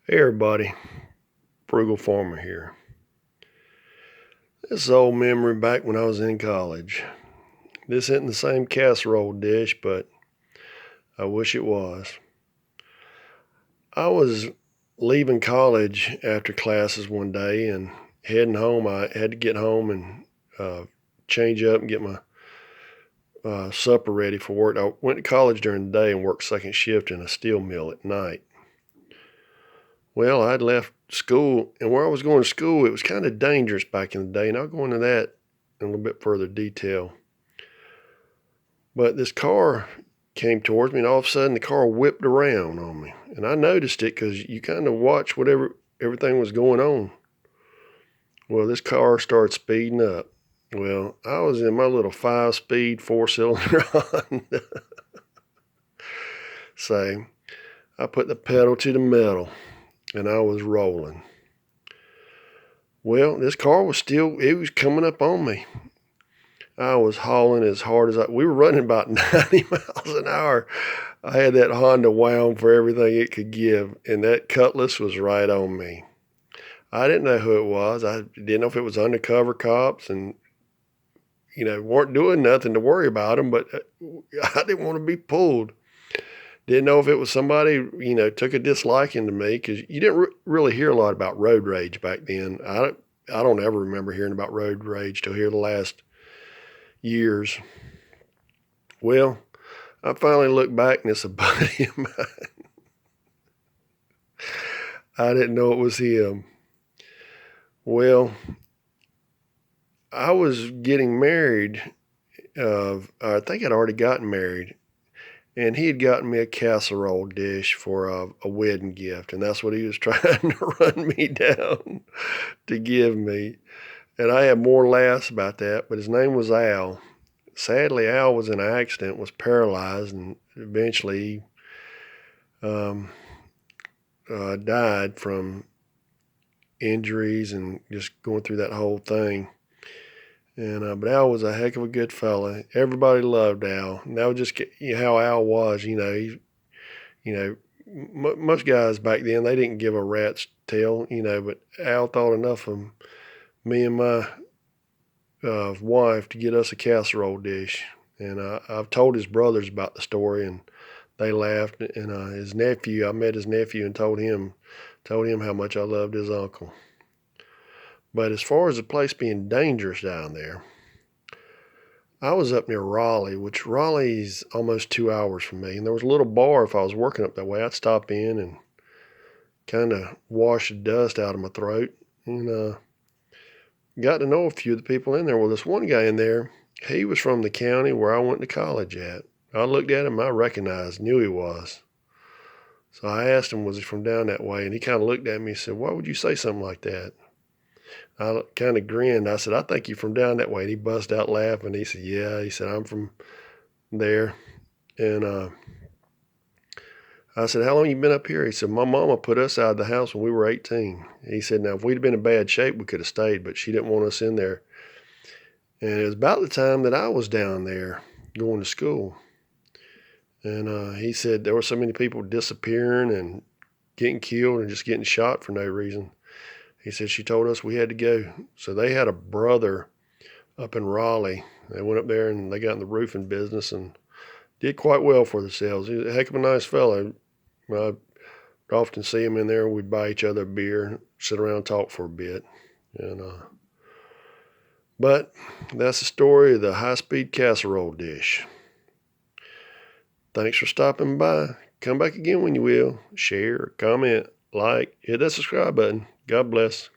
Hey everybody, Frugal Farmer here. This is old memory back when I was in college. This isn't the same casserole dish, but I wish it was. I was leaving college after classes one day and heading home. I had to get home and change up and get my supper ready for work. I went to college during the day and worked second shift in a steel mill at night. Well, I'd left school, and where I was going to school, it was kind of dangerous back in the day, and I'll go into that in a little bit further detail. But this car came towards me, and all of a sudden the car whipped around on me, and I noticed it because you kind of watch everything was going on. Well, this car started speeding up. Well, I was in my little 5-speed 4-cylinder Honda. So I put the pedal to the metal, and I was rolling. Well, this car was coming up on me. I was hauling as hard as we were running about 90 miles an hour. I had that Honda wound for everything it could give, and that Cutlass was right on me. I didn't know who it was. I didn't know if it was undercover cops and, weren't doing nothing to worry about them, but I didn't want to be pulled. Didn't know if it was somebody, took a disliking to me, because you didn't really hear a lot about road rage back then. I don't ever remember hearing about road rage till here the last years. Well, I finally looked back, and it's a buddy of mine. I didn't know it was him. Well, I was getting married. I think I'd already gotten married. And he had gotten me a casserole dish for a wedding gift. And that's what he was trying to run me down to give me. And I had more laughs about that, but his name was Al. Sadly, Al was in an accident, was paralyzed, and eventually died from injuries and just going through that whole thing. And but Al was a heck of a good fella. Everybody loved Al. And that was just how Al was. Most guys back then, they didn't give a rat's tail. But Al thought enough of me and my wife to get us a casserole dish. And I've told his brothers about the story, and they laughed. And I met his nephew and told him how much I loved his uncle. But as far as the place being dangerous down there, I was up near Raleigh, which Raleigh's almost 2 hours from me. And there was a little bar, if I was working up that way, I'd stop in and kind of wash the dust out of my throat. And got to know a few of the people in there. Well, this one guy in there, he was from the county where I went to college at. I looked at him, I knew he was. So I asked him, was he from down that way? And he kind of looked at me and said, why would you say something like that? I kind of grinned. I said, I think you're from down that way. And he bust out laughing. He said, yeah. He said, I'm from there. And I said, how long you been up here? He said, my mama put us out of the house when we were 18. He said, now, if we'd have been in bad shape, we could have stayed, but she didn't want us in there. And it was about the time that I was down there going to school. And he said there were so many people disappearing and getting killed and just getting shot for no reason. He said she told us we had to go. So they had a brother up in Raleigh. They went up there and they got in the roofing business and did quite well for themselves. He was a heck of a nice fellow. I'd often see him in there. We'd buy each other a beer, sit around and talk for a bit. But that's the story of the high-speed casserole dish. Thanks for stopping by. Come back again when you will. Share, comment, like, hit that subscribe button. God bless.